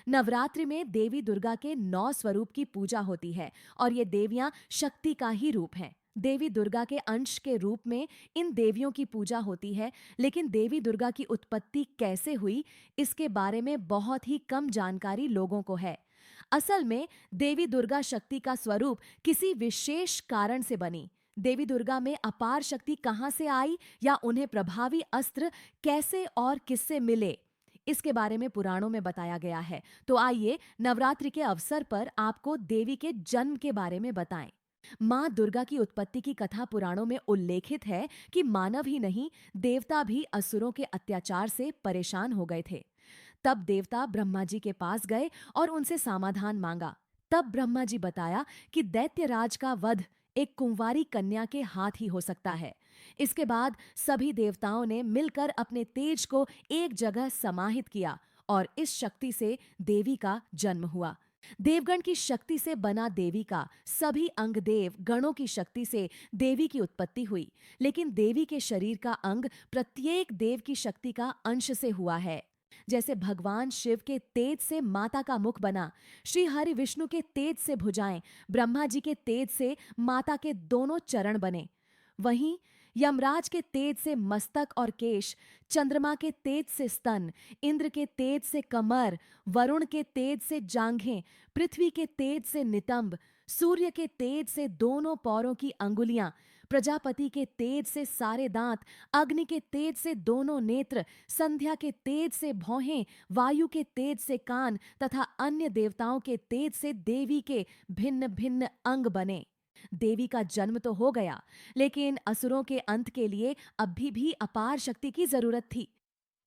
नवरात्रि में देवी दुर्गा के 9 स्वरूप की पूजा होती है और ये देवियां शक्ति का ही रूप हैं। देवी दुर्गा के अंश के रूप में इन देवियों की पूजा होती है, लेकिन देवी दुर्गा की उत्पत्ति कैसे हुई, इसके बारे में बहुत ही कम जानकारी लोगों को है। असल में देवी दुर्गा शक्ति का स्वरूप किसी विशेष कारण से बनी। देवी दुर्गा में अपार शक्ति कहाँ से आई या उन्हें प्रभावी अस्त्र कैसे और किससे मिले, इसके बारे में पुराणों में बताया गया है। तो आइए नवरात्रि के अवसर पर आपको देवी के जन्म के बारे में बताएं। मां दुर्गा की उत्पत्ति की कथा पुराणों में उल्लेखित है कि मानव ही नहीं, देवता भी असुरों के अत्याचार से परेशान हो गए थे। तब देवता ब्रह्मा जी के पास गए और उनसे समाधान मांगा। तब ब्रह्मा जी बताया कि दैत्यराज का वध एक कुंवारी कन्या के हाथ ही हो सकता है। इसके बाद सभी देवताओं ने मिलकर अपने तेज को एक जगह समाहित किया और इस शक्ति से देवी का जन्म हुआ। देवगण की शक्ति से बना देवी का सभी अंग देव गणों की शक्ति से देवी की उत्पत्ति हुई, लेकिन देवी के शरीर का अंग प्रत्येक देव की शक्ति का अंश से हुआ है। जैसे भगवान शिव के तेज से माता का मुख बना, श्री हरि विष्णु के तेज से भुजाएं, ब्रह्मा जी के तेज से माता के दोनों चरण बने। वहीं यमराज के तेज से मस्तक और केश, चंद्रमा के तेज से स्तन, इंद्र के तेज से कमर, वरुण के तेज से जांघें, पृथ्वी के तेज से नितंब, सूर्य के तेज से दोनों पैरों की अंगुलियां, प्रजापति के तेज से सारे दांत, अग्नि के तेज से दोनों नेत्र, संध्या के तेज से भौहें, वायु के तेज से कान तथा अन्य देवताओं के तेज से देवी के भिन्न भिन्न अंग बने। देवी का जन्म तो हो गया, लेकिन असुरों के अंत के लिए अभी भी अपार शक्ति की जरूरत थी।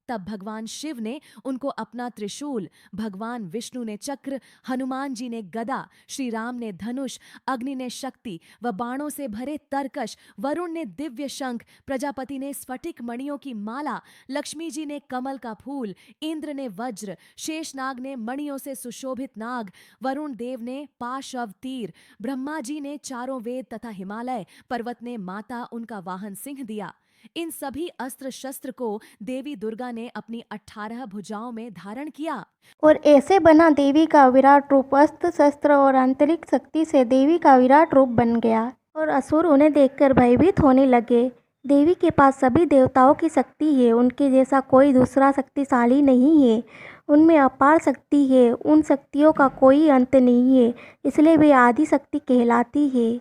तब भगवान शिव ने उनको अपना त्रिशूल, भगवान विष्णु ने चक्र, हनुमान जी ने गदा, श्री राम ने धनुष, अग्नि ने शक्ति व बाणों से भरे तरकश, वरुण ने दिव्य शंख, प्रजापति ने स्फटिक मणियों की माला, लक्ष्मी जी ने कमल का फूल, इंद्र ने वज्र, शेषनाग ने मणियों से सुशोभित नाग, वरुण देव ने पाशव तीर, ब्रह्मा जी ने चारों वेद तथा हिमालय पर्वत ने माता उनका वाहन सिंह दिया। इन सभी अस्त्र शस्त्र को देवी दुर्गा ने अपनी 18 भुजाओं में धारण किया और ऐसे बना देवी का विराट रूप। अस्त्र शस्त्र और आंतरिक शक्ति से देवी का विराट रूप बन गया और असुर उन्हें देखकर भयभीत होने लगे। देवी के पास सभी देवताओं की शक्ति है, उनके जैसा कोई दूसरा शक्तिशाली नहीं है। उनमें अपार शक्ति है, उन शक्तियों का कोई अंत नहीं है, इसलिए वे आदि शक्ति कहलाती है।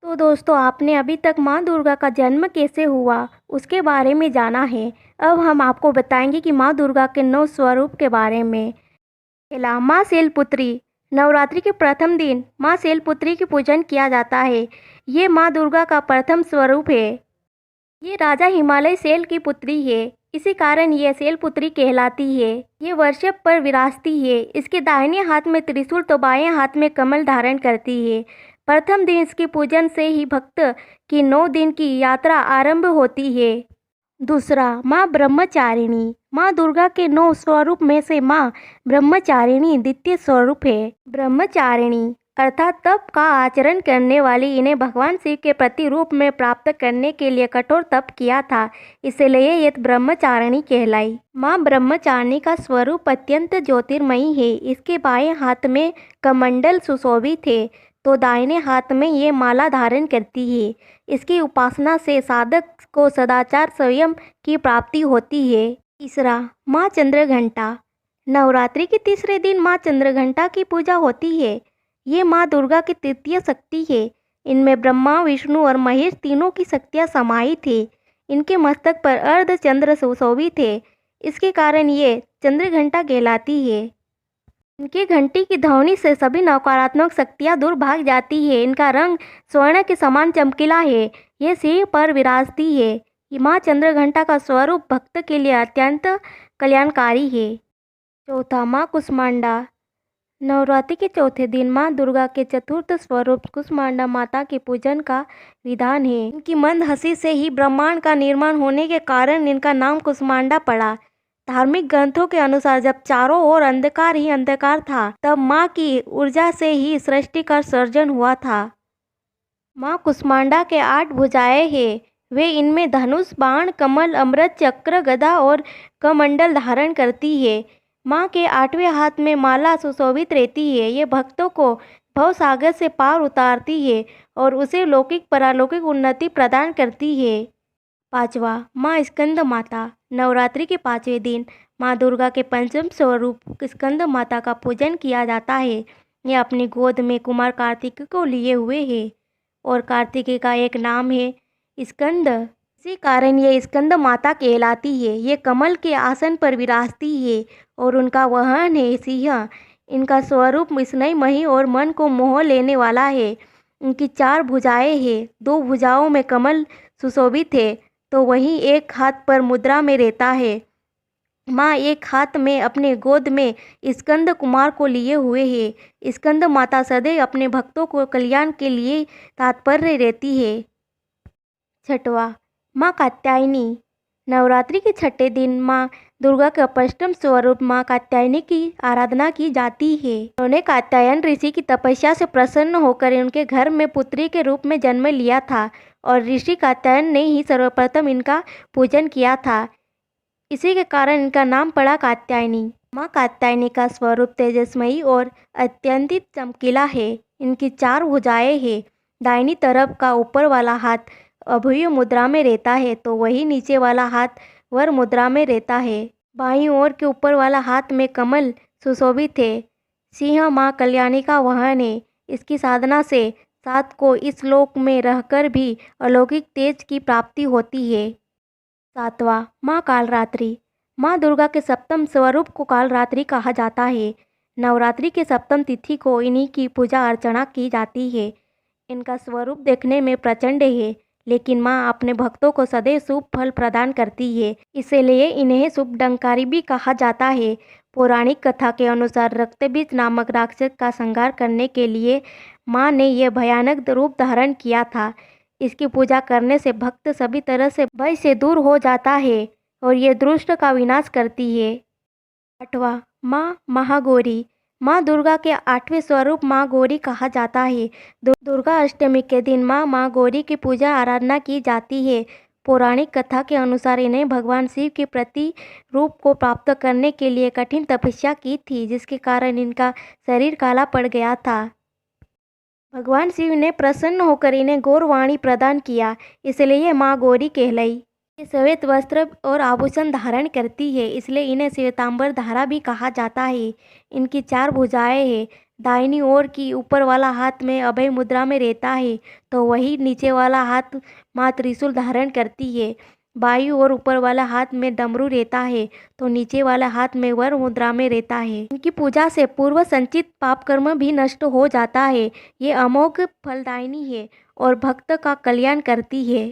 तो दोस्तों, आपने अभी तक माँ दुर्गा का जन्म कैसे हुआ उसके बारे में जाना है। अब हम आपको बताएंगे कि माँ दुर्गा के 9 स्वरूप के बारे में। पहला, माँ शैलपुत्री। नवरात्रि के प्रथम दिन माँ शैलपुत्री की पूजन किया जाता है। ये माँ दुर्गा का प्रथम स्वरूप है। ये राजा हिमालय शैल की पुत्री है, इसी कारण यह शैलपुत्री कहलाती है। ये वृषभ पर विराजती है। इसके दाहिने हाथ में त्रिशूल तो बाएं हाथ में कमल धारण करती है। प्रथम दिन इसकी पूजन से ही भक्त की 9 दिन की यात्रा आरंभ होती है। दूसरा, माँ ब्रह्मचारिणी। माँ दुर्गा के 9 स्वरूप में से माँ ब्रह्मचारिणी द्वितीय स्वरूप है। ब्रह्मचारिणी अर्थात तप का आचरण करने वाली, इन्हें भगवान शिव के प्रति रूप में प्राप्त करने के लिए कठोर तप किया था, इसलिए ये ब्रह्मचारिणी कहलाई। माँ ब्रह्मचारिणी का स्वरूप अत्यंत ज्योतिर्मयी है। इसके बाएं हाथ में कमंडल सुशोभित है तो दाहिने हाथ में ये माला धारण करती है। इसकी उपासना से साधक को सदाचार संयम की प्राप्ति होती है। तीसरा, माँ चंद्रघंटा। नवरात्रि के तीसरे दिन माँ चंद्रघंटा की पूजा होती है। ये माँ दुर्गा की तृतीय शक्ति है। इनमें ब्रह्मा, विष्णु और महेश तीनों की शक्तियाँ समाहित है। इनके मस्तक पर अर्ध चंद्र सुशोभित है, इसके कारण ये चंद्रघंटा कहलाती है। इनकी घंटी की ध्वनि से सभी नकारात्मक शक्तियाँ दूर भाग जाती है। इनका रंग स्वर्ण के समान चमकीला है। ये सिंह पर विराजती है। ये माँ चंद्रघंटा का स्वरूप भक्त के लिए अत्यंत कल्याणकारी है। चौथा, माँ कुष्मांडा। नवरात्रि के चौथे दिन माँ दुर्गा के चतुर्थ स्वरूप कुष्मांडा माता के पूजन का विधान है। इनकी मंद हंसी से ही ब्रह्मांड का निर्माण होने के कारण इनका नाम कुष्मांडा पड़ा। धार्मिक ग्रंथों के अनुसार जब चारों ओर अंधकार ही अंधकार था, तब माँ की ऊर्जा से ही सृष्टि का सर्जन हुआ था। माँ कुष्मांडा के 8 भुजाएं हैं। वे इनमें धनुष, बाण, कमल, अमृत चक्र, गदा और कमंडल धारण करती है। माँ के 8वें हाथ में माला सुशोभित रहती है। ये भक्तों को भवसागर से पार उतारती है और उसे लौकिक परलौकिक उन्नति प्रदान करती है। 5वां, माँ स्कंद माता। नवरात्रि के 5वें दिन माँ दुर्गा के पंचम स्वरूप स्कंद माता का पूजन किया जाता है। यह अपनी गोद में कुमार कार्तिकेय को लिए हुए है और कार्तिकेय का एक नाम है स्कंद। इसी कारण ये स्कंद माता कहलाती है। ये कमल के आसन पर विराजती है और उनका वाहन है सिंह। इनका स्वरूप स्नेहमयी और मन को मोह लेने वाला है। इनकी 4 भुजाएं हैं। 2 भुजाओं में कमल सुशोभित है तो वहीं एक हाथ पर मुद्रा में रहता है। माँ एक हाथ में अपने गोद में स्कंद कुमार को लिए हुए है। स्कंद माता सदैव अपने भक्तों को कल्याण के लिए तत्पर रहती है। 6वां, माँ कात्यायनी। नवरात्रि के 6ठे दिन माँ दुर्गा का अष्टम स्वरूप माँ कात्यायनी की आराधना की जाती है। उन्होंने कात्यायन ऋषि की तपस्या से प्रसन्न होकर उनके घर में पुत्री के रूप में जन्म लिया था और ऋषि कात्यायन ने ही सर्वप्रथम इनका पूजन किया था। इसी के कारण इनका नाम पड़ा कात्यायनी। माँ कात्यायनी का स्वरूप तेजस्मयी और अत्यंत चमकीला है। इनकी 4 भुजाएं हैं। दाहिनी तरफ का ऊपर वाला हाथ अभय मुद्रा में रहता है तो वही नीचे वाला हाथ वर मुद्रा में रहता है। बाईं ओर के ऊपर वाला हाथ में कमल सुशोभित है। सिंह माँ कल्याणी का वाहन है। इसकी साधना से सात को इस लोक में रहकर भी अलौकिक तेज की प्राप्ति होती है। 7वां, माँ कालरात्रि। माँ दुर्गा के सप्तम स्वरूप को कालरात्रि कहा जाता है। नवरात्रि के सप्तम तिथि को इन्हीं की पूजा अर्चना की जाती है। इनका स्वरूप देखने में प्रचंड है लेकिन माँ अपने भक्तों को सदैव शुभ फल प्रदान करती है, इसलिए इन्हें शुभडंकारी भी कहा जाता है। पौराणिक कथा के अनुसार रक्तबीज नामक राक्षस का संहार करने के लिए माँ ने यह भयानक रूप धारण किया था। इसकी पूजा करने से भक्त सभी तरह से भय से दूर हो जाता है और ये दुष्ट का विनाश करती है। 8वां, माँ महागौरी। माँ दुर्गा के 8वें स्वरूप माँ गौरी कहा जाता है। दुर्गा अष्टमी के दिन माँ गौरी की पूजा आराधना की जाती है। पौराणिक कथा के अनुसार इन्हें भगवान शिव के प्रति रूप को प्राप्त करने के लिए कठिन तपस्या की थी जिसके कारण इनका शरीर काला पड़ गया था। भगवान शिव ने प्रसन्न होकर इन्हें गौरवाणी प्रदान किया, इसलिए माँ गौरी कहलाई। ये श्वेत वस्त्र और आभूषण धारण करती है, इसलिए इन्हें श्वेतांबर धारा भी कहा जाता है। इनकी 4 भुजाएं हैं। दाहिनी ओर की ऊपर वाला हाथ में अभय मुद्रा में रहता है तो वही नीचे वाला हाथ माँ त्रिशूल धारण करती है। बाईं ओर ऊपर वाला हाथ में डमरू रहता है तो नीचे वाला हाथ में वर मुद्रा में रहता है। इनकी पूजा से पूर्व संचित पाप कर्म भी नष्ट हो जाता है। ये अमोघ फलदायिनी है और भक्त का कल्याण करती है।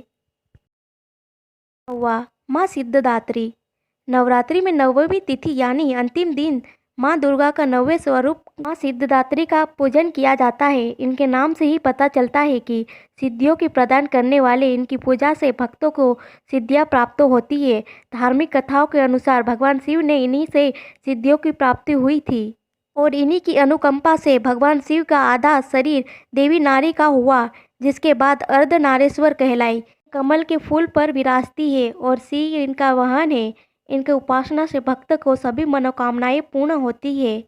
9वां, माँ सिद्धदात्री। नवरात्रि में 9वीं तिथि यानी अंतिम दिन माँ दुर्गा का 9वें स्वरूप माँ सिद्धदात्री का पूजन किया जाता है। इनके नाम से ही पता चलता है कि सिद्धियों की प्रदान करने वाले इनकी पूजा से भक्तों को सिद्धियाँ प्राप्त होती है। धार्मिक कथाओं के अनुसार भगवान शिव ने इन्हीं से सिद्धियों की प्राप्ति हुई थी और इन्हीं की अनुकंपा से भगवान शिव का आधा शरीर देवी नारी का हुआ, जिसके बाद अर्धनारेश्वर कहलाई। कमल के फूल पर विराजती है और सिंह इनका वाहन है। इनके उपासना से भक्त को सभी मनोकामनाएं पूर्ण होती है।